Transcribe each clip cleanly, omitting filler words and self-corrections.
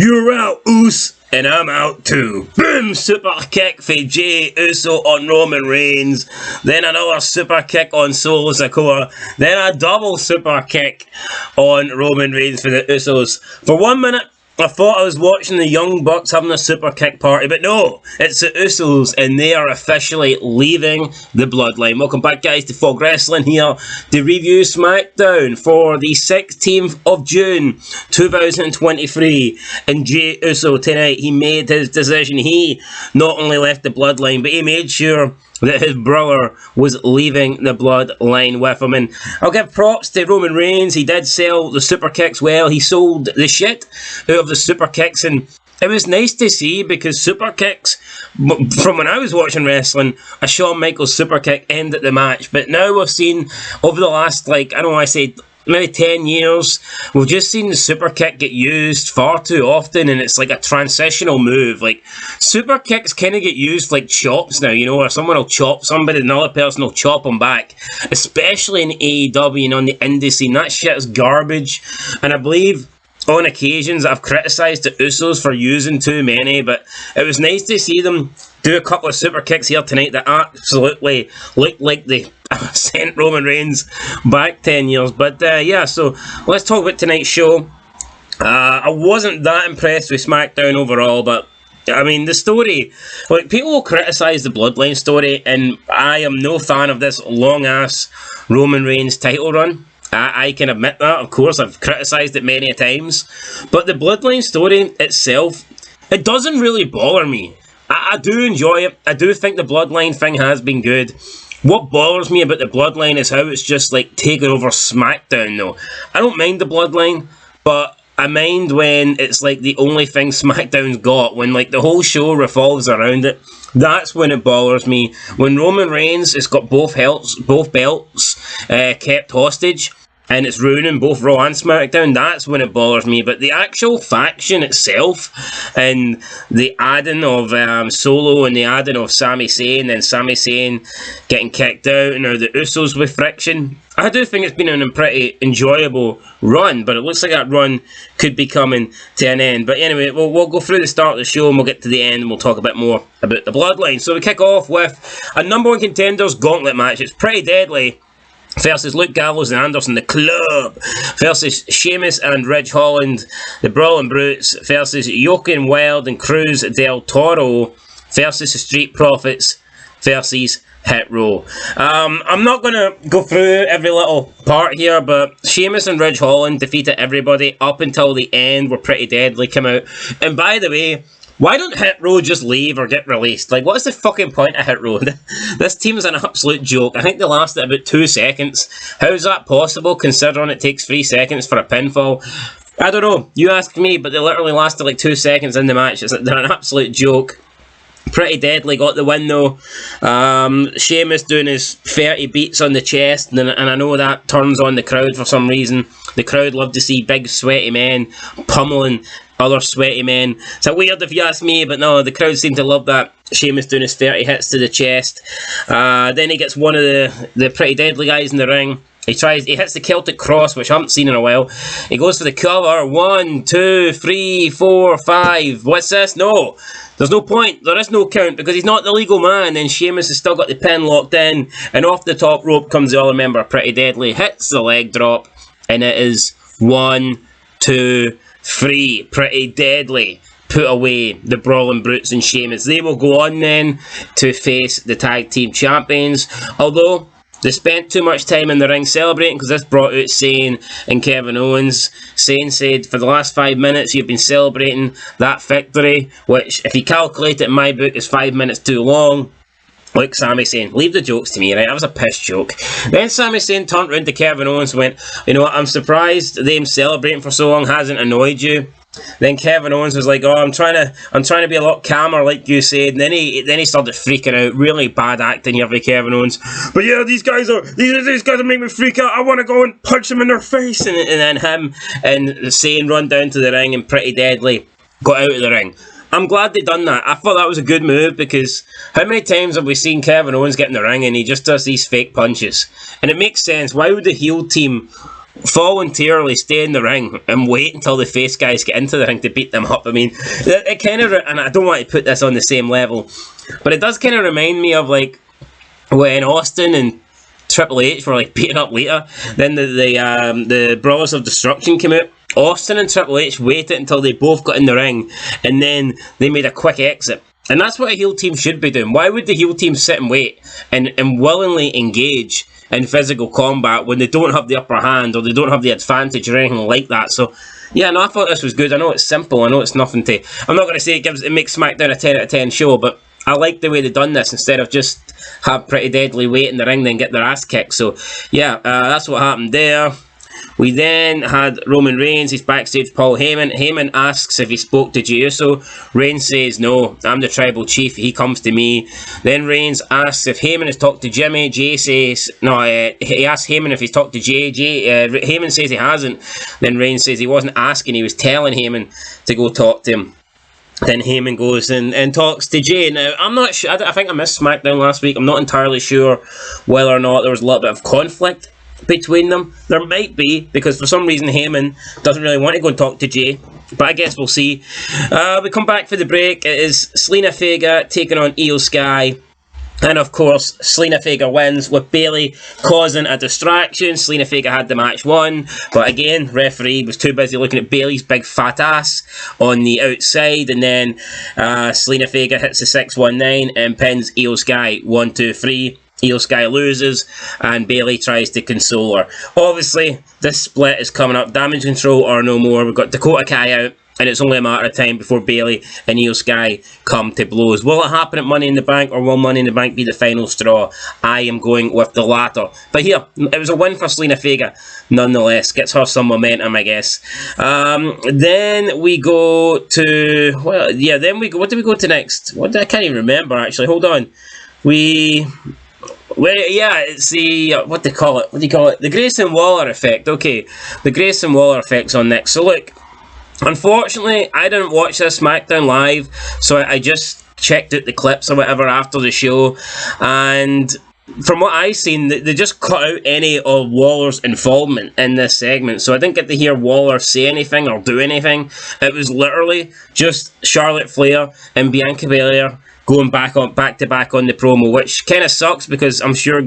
You're out, Uso, and I'm out too. Boom! Super kick for Jey Uso on Roman Reigns. Then another super kick on Solo Sikoa. Then a double super kick on Roman Reigns for the Usos. For 1 minute, I thought I was watching the Young Bucks having a super kick party, but no, it's the Usos, and they are officially leaving the Bloodline. Welcome back, guys, to Fog Wrestling here to review SmackDown for the 16th of June, 2023. And Jey Uso tonight, he made his decision. He not only left the Bloodline, but he made sure that his brother was leaving the Bloodline with him. And I'll give props to Roman Reigns. He did sell the super kicks well. He sold the shit out of the super kicks, and it was nice to see, because super kicks, from when I was watching wrestling, a Shawn Michaels super kick ended the match. But now we've seen over the last, like, I don't know, I say maybe 10 years, we've just seen the super kick get used far too often, and it's like a transitional move. Like, super kicks kind of get used like chops now, you know, or someone will chop somebody, another person will chop them back, especially in AEW and on the indie scene. That shit is garbage, and I believe on occasions I've criticised the Usos for using too many, but it was nice to see them do a couple of super kicks here tonight that absolutely looked like they sent Roman Reigns back 10 years. But yeah, so let's talk about tonight's show. I wasn't that impressed with SmackDown overall, but I mean, the story, like, people will criticise the Bloodline story, and I am no fan of this long-ass Roman Reigns title run. I can admit that, of course, I've criticised it many times, but the Bloodline story itself, it doesn't really bother me. I do enjoy it. I do think the Bloodline thing has been good. What bothers me about the Bloodline is how it's just like taken over SmackDown though. I don't mind the Bloodline, but I mind when it's like the only thing SmackDown's got, when like the whole show revolves around it. That's when it bothers me. When Roman Reigns has got both belts kept hostage, and it's ruining both Raw and SmackDown, that's when it bothers me. But the actual faction itself, and the adding of Solo, and the adding of Sami Zayn, and Sami Zayn getting kicked out, and now the Usos with friction, I do think it's been a pretty enjoyable run, but it looks like that run could be coming to an end. But anyway, we'll go through the start of the show, and we'll get to the end, and we'll talk a bit more about the Bloodline. So we kick off with a number one contenders gauntlet match. It's Pretty Deadly versus Luke Gallows and Anderson, the Club, versus Sheamus and Ridge Holland, the Brawling Brutes, versus Joaquin Wilde and Cruz del Toro, versus the Street Profits, versus Hit Row. I'm not going to go through every little part here, but Sheamus and Ridge Holland defeated everybody up until the end, where Pretty Deadly come out. And by the way, why don't Hit Row just leave or get released? Like, what's the fucking point of Hit Row? This team is an absolute joke. I think they lasted about 2 seconds. How is that possible, considering it takes 3 seconds for a pinfall? I don't know. You ask me, but they literally lasted like 2 seconds in the match. They're an absolute joke. Pretty Deadly got the win though. Sheamus doing his 30 beats on the chest, and I know that turns on the crowd for some reason. The crowd love to see big sweaty men pummeling other sweaty men. It's weird if you ask me, but no, the crowd seem to love that. Sheamus doing his 30 hits to the chest. Then he gets one of the Pretty Deadly guys in the ring. He hits the Celtic Cross, which I haven't seen in a while. He goes for the cover. 1, 2, 3, 4, 5. What's this? No. There's no point. There is no count, because he's not the legal man. And Sheamus has still got the pin locked in. And off the top rope comes the other member, Pretty Deadly. Hits the leg drop. And it is 1, 2, 3. Pretty Deadly put away the Brawling Brutes and Sheamus. They will go on then to face the tag team champions. Although they spent too much time in the ring celebrating, because this brought out Zayn and Kevin Owens. Zayn said, for the last 5 minutes you've been celebrating that victory, which, if you calculate it in my book, is 5 minutes too long. Like Sami Zayn, leave the jokes to me, right? That was a piss joke. Then Sami Zayn turned around to Kevin Owens and went, you know what, I'm surprised them celebrating for so long hasn't annoyed you. Then Kevin Owens was like, oh, I'm trying to be a lot calmer, like you said. And then he started freaking out. Really bad acting here for Kevin Owens. But yeah, these guys are making me freak out. I want to go and punch them in their face. And then him and Zayn run down to the ring, and Pretty Deadly got out of the ring. I'm glad they done that. I thought that was a good move, because how many times have we seen Kevin Owens get in the ring and he just does these fake punches? And it makes sense. Why would the heel team voluntarily stay in the ring and wait until the face guys get into the ring to beat them up. I mean, it kind of, and I don't want to put this on the same level, but it does kind of remind me of like when Austin and Triple H were like beating up later. Then the Brothers of Destruction came out. Austin and Triple H waited until they both got in the ring, and then they made a quick exit. And that's what a heel team should be doing. Why would the heel team sit and wait and willingly engage in physical combat when they don't have the upper hand or they don't have the advantage or anything like that? So, yeah, no, I thought this was good. I know it's simple. I know it's nothing to... I'm not going to say it makes SmackDown a 10 out of 10 show, but I like the way they've done this instead of just have Pretty Deadly wait in the ring then get their ass kicked. So, yeah, that's what happened there. We then had Roman Reigns, he's backstage, Paul Heyman. Heyman asks if he spoke to Jey Uso. Reigns says, no, I'm the tribal chief, he comes to me. Then Reigns asks if Heyman has talked to Jimmy. Jey says, no, he asks Heyman if he's talked to Jey. Heyman says he hasn't. Then Reigns says he wasn't asking, he was telling Heyman to go talk to him. Then Heyman goes and talks to Jey. Now, I'm not sure, I think I missed SmackDown last week. I'm not entirely sure whether or not there was a little bit of conflict between them. There might be, because for some reason Heyman doesn't really want to go and talk to Jey, but I guess we'll see. We come back for the break. It is Selena Vega taking on Io Sky, and of course Selena Vega wins with Bayley causing a distraction. Selena Vega had the match won, but again referee was too busy looking at Bayley's big fat ass on the outside, and then Selena Vega hits the 619 and pins Io Sky 1, 2, 3. Io Sky loses, and Bayley tries to console her. Obviously, this split is coming up. Damage Control or no more. We've got Dakota Kai out, and it's only a matter of time before Bayley and Io Sky come to blows. Will it happen at Money in the Bank, or will Money in the Bank be the final straw? I am going with the latter. But here, it was a win for Selena Vega, nonetheless. Gets her some momentum, I guess. Then we go to... Well, yeah, then we go... What did we go to next? I can't even remember, actually. Hold on. Well, yeah, it's the, what do you call it? The Grayson Waller effect. Okay, the Grayson Waller effect's on next. So look, unfortunately, I didn't watch this SmackDown live, so I just checked out the clips or whatever after the show, and from what I've seen, they just cut out any of Waller's involvement in this segment, so I didn't get to hear Waller say anything or do anything. It was literally just Charlotte Flair and Bianca Belair going back to back on the promo, which kind of sucks because I'm sure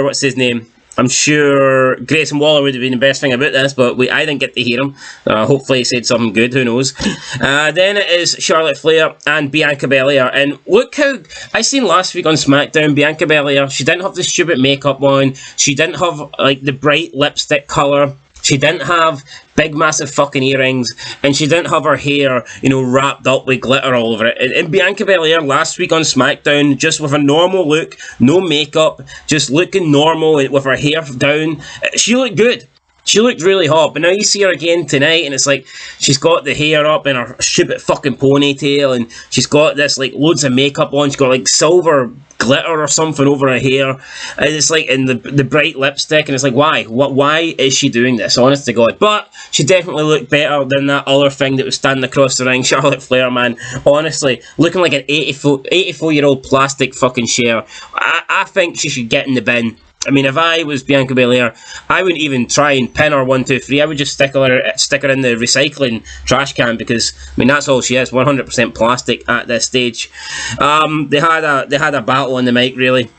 what's his name? I'm sure Grayson Waller would have been the best thing about this, but I didn't get to hear him. Hopefully he said something good, who knows. Then it is Charlotte Flair and Bianca Belair, and look how, I seen last week on SmackDown, Bianca Belair, she didn't have the stupid makeup on, she didn't have like the bright lipstick colour, she didn't have big massive fucking earrings, and she didn't have her hair, you know, wrapped up with glitter all over it. And Bianca Belair last week on SmackDown, just with a normal look, no makeup, just looking normal with her hair down, she looked good. She looked really hot, but now you see her again tonight, and it's like, she's got the hair up in her stupid fucking ponytail, and she's got this, like, loads of makeup on, she's got, like, silver glitter or something over her hair, and it's like, in the bright lipstick, and it's like, why? Why is she doing this, honest to God? But she definitely looked better than that other thing that was standing across the ring, Charlotte Flair, man, honestly, looking like an 84-year-old plastic fucking chair. I think she should get in the bin. I mean, if I was Bianca Belair, I wouldn't even try and pin her 1, 2, 3. I would just stick her in the recycling trash can, because I mean that's all she is, 100% plastic at this stage. They had a battle on the mic, really.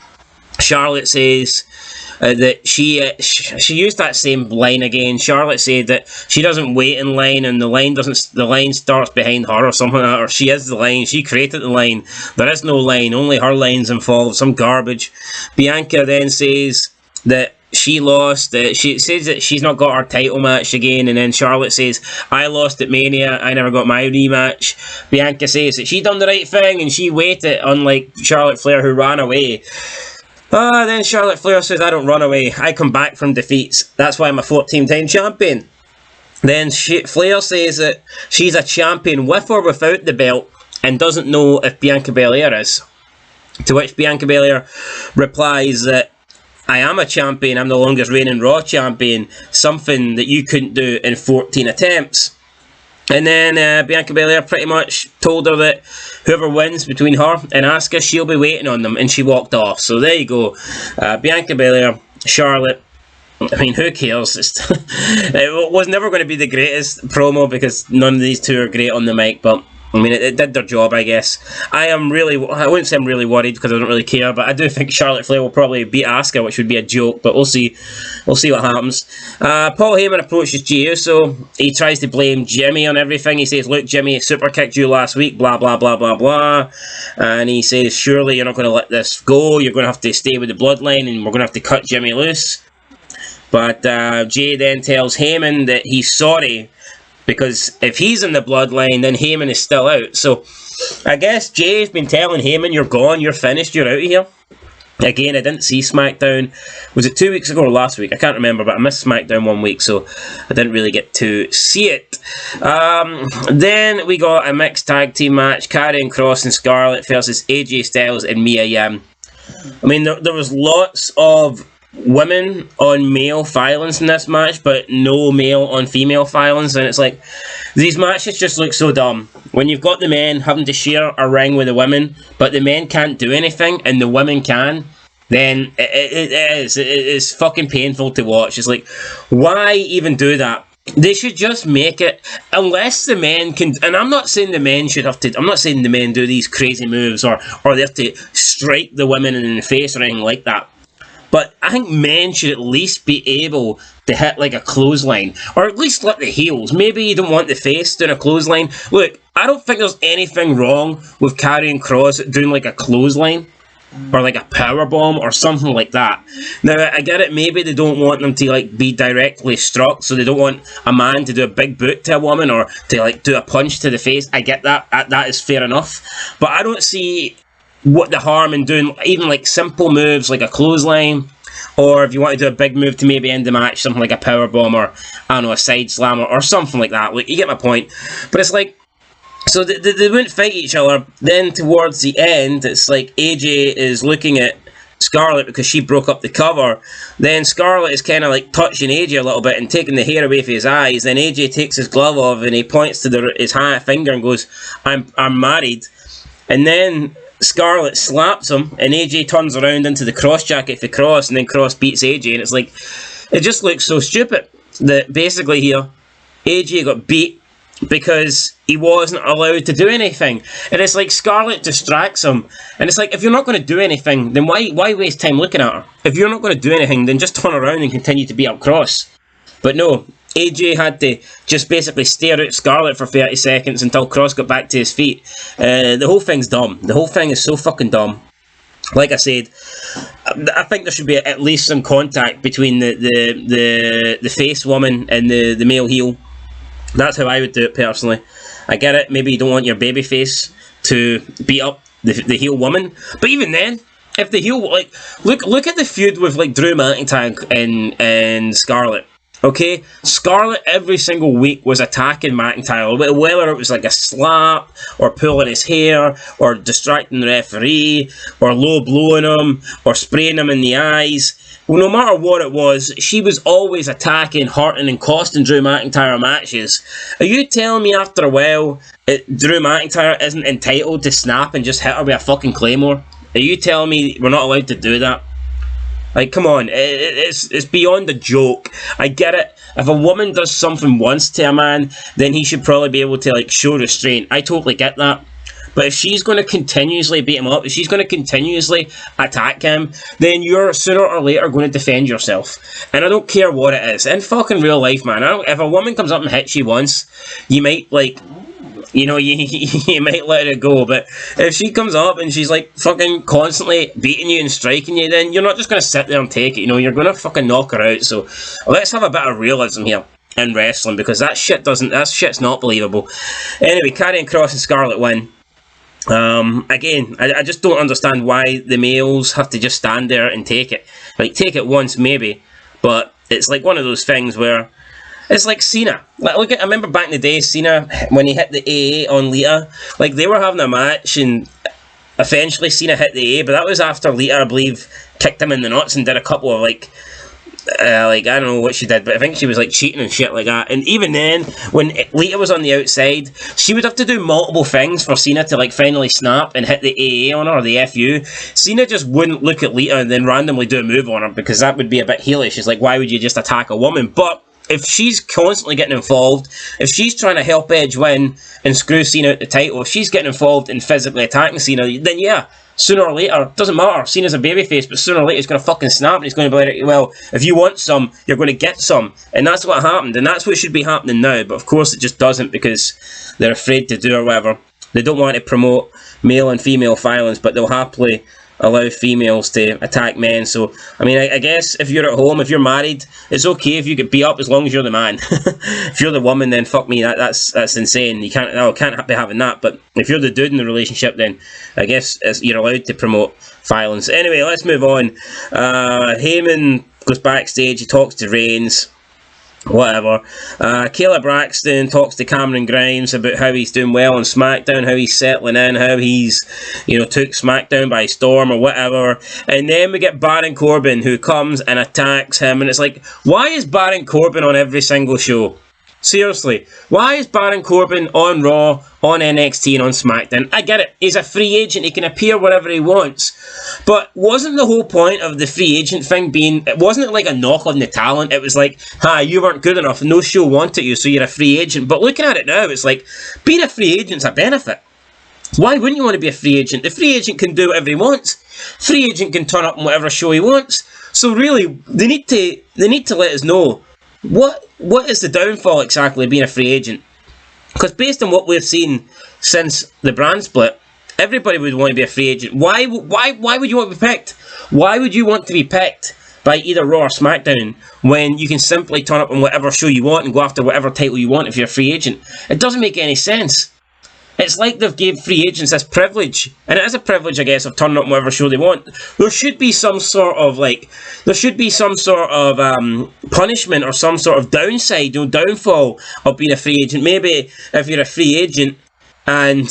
Charlotte says that she used that same line again. Charlotte said that she doesn't wait in line, and the line starts behind her or something, or she is the line, she created the line. There is no line, only her line's involved, some garbage. Bianca then says that she lost, she says that she's not got her title match again, and then Charlotte says, I lost at Mania, I never got my rematch. Bianca says that she done the right thing and she waited, unlike Charlotte Flair, who ran away. Then Charlotte Flair says, I don't run away, I come back from defeats, that's why I'm a 14-time champion. Then Flair says that she's a champion with or without the belt, and doesn't know if Bianca Belair is. To which Bianca Belair replies that, I am a champion, I'm the longest reigning Raw champion, something that you couldn't do in 14 attempts. And then Bianca Belair pretty much told her that whoever wins between her and Asuka, she'll be waiting on them, and she walked off. So there you go. Bianca Belair, Charlotte, I mean, who cares? It was never going to be the greatest promo because none of these two are great on the mic, but I mean, it did their job, I guess. I wouldn't say I'm really worried because I don't really care, but I do think Charlotte Flair will probably beat Asuka, which would be a joke, but we'll see. We'll see what happens. Paul Heyman approaches Jey Uso. He tries to blame Jimmy on everything. He says, look, Jimmy super kicked you last week, blah, blah, blah, blah, blah. And he says, surely you're not going to let this go. You're going to have to stay with the Bloodline, and we're going to have to cut Jimmy loose. But Jey then tells Heyman that he's sorry, because if he's in the Bloodline, then Heyman is still out. So, I guess Jey's been telling Heyman, you're gone, you're finished, you're out of here. Again, I didn't see SmackDown. Was it 2 weeks ago or last week? I can't remember, but I missed SmackDown 1 week, so I didn't really get to see it. Then we got a mixed tag team match, Karrion Kross and Scarlett versus AJ Styles and Mia Yim. I mean, there was lots of women on male filings in this match, but no male on female filings, and it's like, these matches just look so dumb. When you've got the men having to share a ring with the women, but the men can't do anything, and the women can, then it is fucking painful to watch. It's like, why even do that? They should just make it, unless the men can, and I'm not saying the men should have to, I'm not saying the men do these crazy moves, or they have to strike the women in the face or anything like that. But I think men should at least be able to hit like a clothesline. Or at least let the heels. Maybe you don't want the face doing a clothesline. Look, I don't think there's anything wrong with Karrion Kross doing like a clothesline. Or like a powerbomb or something like that. Now, I get it, maybe they don't want them to like be directly struck. So they don't want a man to do a big boot to a woman or to like do a punch to the face. I get that. That is fair enough. But I don't see what the harm in doing even like simple moves like a clothesline, or if you want to do a big move to maybe end the match, something like a powerbomb or I don't know, a side slam or something like that. Like, you get my point. But it's like, so they wouldn't fight each other. Then towards the end, it's like AJ is looking at Scarlett because she broke up the cover. Then Scarlett is kind of like touching AJ a little bit and taking the hair away from his eyes. Then AJ takes his glove off and he points to his finger and goes, I'm married. And then Scarlett slaps him, and AJ turns around into the cross jacket for Cross, and then Cross beats AJ, and it's like, it just looks so stupid that basically here, AJ got beat because he wasn't allowed to do anything. And it's like Scarlett distracts him, and it's like, if you're not going to do anything, then why waste time looking at her? If you're not going to do anything, then just turn around and continue to beat up Cross. But no, AJ had to just basically stare at Scarlett for 30 seconds until Cross got back to his feet. The whole thing's dumb. The whole thing is so fucking dumb. Like I said, I think there should be at least some contact between the face woman and the male heel. That's how I would do it personally. I get it, maybe you don't want your baby face to beat up the heel woman, but even then, if the heel, like, look at the feud with like Drew McIntyre and Scarlett. Okay, Scarlett every single week was attacking McIntyre, whether it was like a slap, or pulling his hair, or distracting the referee, or low blowing him, or spraying him in the eyes. Well, no matter what it was, she was always attacking, hurting, and costing Drew McIntyre matches. Are you telling me after a while Drew McIntyre isn't entitled to snap and just hit her with a fucking claymore? Are you telling me we're not allowed to do that? Like, come on, it's beyond a joke. I get it. If a woman does something once to a man, then he should probably be able to, like, show restraint. I totally get that. But if she's going to continuously beat him up, if she's going to continuously attack him, then you're sooner or later going to defend yourself. And I don't care what it is. In fucking real life, man, if a woman comes up and hits you once, you might, like, you know, you might let it go. But if she comes up and she's like fucking constantly beating you and striking you, then you're not just going to sit there and take it. You know, you're going to fucking knock her out. So let's have a bit of realism here in wrestling, because that shit's not believable. Anyway, Karrion Kross and Scarlett win. Again, I just don't understand why the males have to just stand there and take it. Like, take it once maybe, but it's like one of those things where it's like Cena. Like, look at, I remember back in the day, Cena, when he hit the AA on Lita, like, they were having a match and eventually Cena hit the AA, but that was after Lita, I believe, kicked him in the nuts and did a couple of, like, like, I don't know what she did, but I think she was like cheating and shit like that. And even then, when Lita was on the outside, she would have to do multiple things for Cena to like finally snap and hit the AA on her, or the FU. Cena just wouldn't look at Lita and then randomly do a move on her, because that would be a bit heelish. It's like, why would you just attack a woman? But if she's constantly getting involved, if she's trying to help Edge win and screw Cena out the title, if she's getting involved in physically attacking Cena, then yeah, sooner or later, doesn't matter, Cena's a babyface, but sooner or later he's going to fucking snap and he's going to be like, well, if you want some, you're going to get some. And that's what happened, and that's what should be happening now, but of course it just doesn't, because they're afraid to do or whatever. They don't want to promote male and female violence, but they'll happily allow females to attack men. So, I mean, I guess if you're at home, if you're married, it's okay if you get beat up as long as you're the man. If you're the woman, then fuck me, that's insane. You can't be having that. But if you're the dude in the relationship, then I guess you're allowed to promote violence. Anyway, let's move on. Heyman goes backstage, he talks to Reigns. Whatever. Kayla Braxton talks to Cameron Grimes about how he's doing well on SmackDown, how he's settling in, how he's, took SmackDown by storm or whatever. And then we get Baron Corbin, who comes and attacks him, and it's like, why is Baron Corbin on every single show? Seriously, why is Baron Corbin on Raw, on NXT and on SmackDown? I get it, he's a free agent, he can appear wherever he wants. But wasn't the whole point of the free agent thing wasn't it like a knock on the talent? It was like, hi, you weren't good enough, no show wanted you, so you're a free agent. But looking at it now, it's like, being a free agent's a benefit. Why wouldn't you want to be a free agent? The free agent can do whatever he wants. Free agent can turn up on whatever show he wants. So really, they need to let us know what is the downfall exactly of being a free agent? Because based on what we've seen since the brand split, everybody would want to be a free agent. Why would you want to be picked? Why would you want to be picked by either Raw or SmackDown when you can simply turn up on whatever show you want and go after whatever title you want if you're a free agent? It doesn't make any sense. It's like they've gave free agents this privilege, and it is a privilege, I guess, of turning up on whatever show they want. There should be some sort of punishment or some sort of downside, downfall of being a free agent. Maybe if you're a free agent and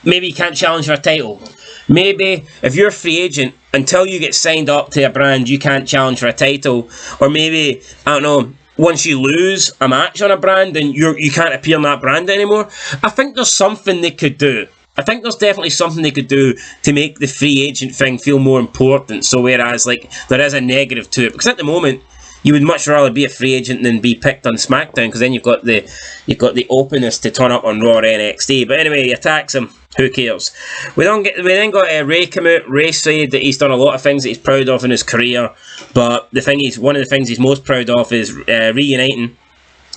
maybe you can't challenge for a title. Maybe if you're a free agent, until you get signed up to a brand, you can't challenge for a title. Or maybe, I don't know, once you lose a match on a brand, then you can't appear on that brand anymore. I think there's something they could do. I think there's definitely something they could do to make the free agent thing feel more important. So whereas like there is a negative to it, because at the moment you would much rather be a free agent than be picked on SmackDown, because then you've got the openness to turn up on Raw or NXT. But anyway, he attacks him. Who cares? We then got Ray come out. Ray said that he's done a lot of things that he's proud of in his career, but one of the things he's most proud of is reuniting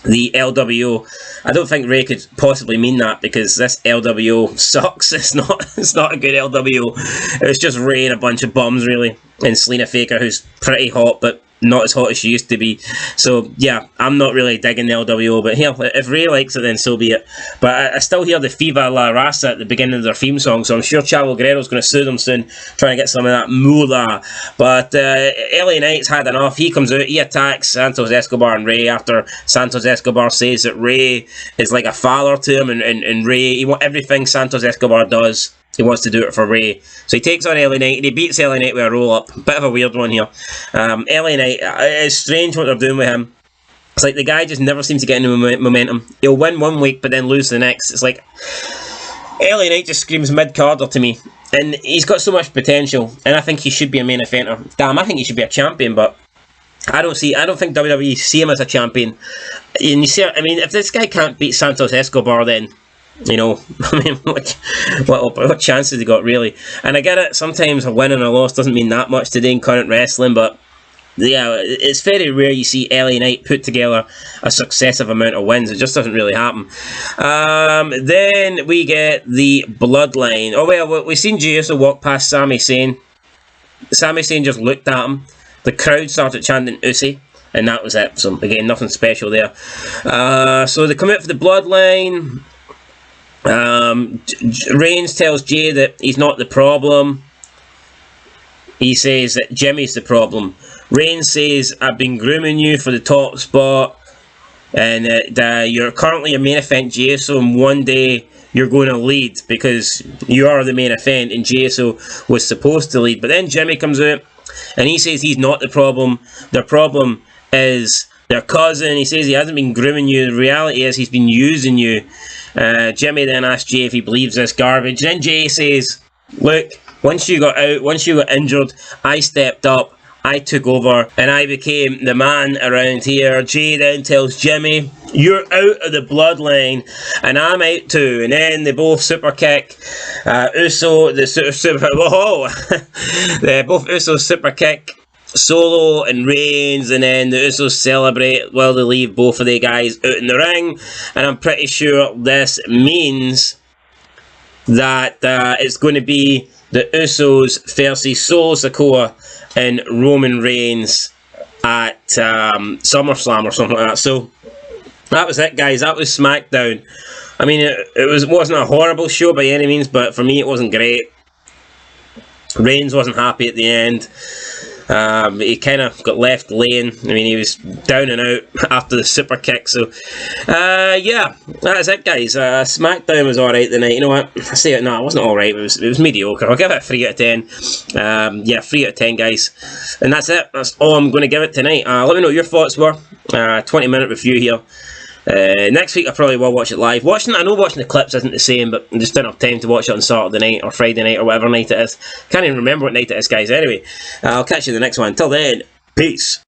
the LWO. I don't think Ray could possibly mean that, because this LWO sucks. It's not a good LWO. It's just Ray and a bunch of bums, really, and Selena Faker, who's pretty hot, but not as hot as she used to be. So yeah, I'm not really digging the LWO, but here, if Ray likes it, then so be it. But I still hear the Viva La Raza at the beginning of their theme song, so I'm sure Chavo Guerrero's going to sue them soon, trying to get some of that moolah. But LA Knight's had enough. He comes out, he attacks Santos Escobar and Ray after Santos Escobar says that Ray is like a father to him, and Ray, he wants everything Santos Escobar does, he wants to do it for Ray. So he takes on LA Knight and he beats LA Knight with a roll-up. Bit of a weird one here. LA Knight, it's strange what they're doing with him. It's like the guy just never seems to get any momentum. He'll win one week but then lose the next. It's like LA Knight just screams mid-carder to me. And he's got so much potential, and I think he should be a main eventer. Damn, I think he should be a champion, but I don't think WWE see him as a champion. And you see, I mean, if this guy can't beat Santos Escobar, then I mean, what chance has he got, really? And I get it, sometimes a win and a loss doesn't mean that much today in current wrestling, but yeah, it's very rare you see LA Knight put together a successive amount of wins. It just doesn't really happen. Then we get the Bloodline. Oh well, we've seen Jey Uso walk past Sami Zayn. Sami Zayn just looked at him. The crowd started chanting Usi, and that was it. So again, nothing special there. So they come out for the Bloodline. Reigns tells Jey that he's not the problem. He says that Jimmy's the problem. Reigns says, I've been grooming you for the top spot, and you're currently a main event Jey Uso, and one day you're going to lead because you are the main event, and Jey Uso was supposed to lead. But then Jimmy comes out And he says he's not the problem. The problem is their cousin. He says he hasn't been grooming you. The reality is he's been using you. Jimmy then asks Jay if he believes this garbage. Then Jay says, look, once you got out, once you got injured, I stepped up, I took over, and I became the man around here. Jay then tells Jimmy, you're out of the bloodline, and I'm out too. And then they both super kick. Uso, the super, whoa, they both Uso super kick Solo and Reigns, and then the Usos celebrate while they leave both of the guys out in the ring. And I'm pretty sure this means that it's going to be the Usos versus Solo Sikoa and Roman Reigns at SummerSlam or something like that. So that was it, guys. That was SmackDown. I mean, it wasn't a horrible show by any means, but for me it wasn't great. Reigns wasn't happy at the end. He kind of got left laying. I mean, he was down and out after the super kick. So, yeah, that's it, guys. SmackDown was alright tonight. You know what? I say it, no, it wasn't alright. It was mediocre. I'll give it a 3 out of 10. Yeah, 3 out of 10, guys. And that's it. That's all I'm going to give it tonight. Let me know what your thoughts were. 20-minute review here. Next week I probably will watch it live. I know watching the clips isn't the same, but I just don't have time to watch it on Saturday night or Friday night or whatever night it is. Can't even remember what night it is, guys. Anyway, I'll catch you in the next one. Until then, peace.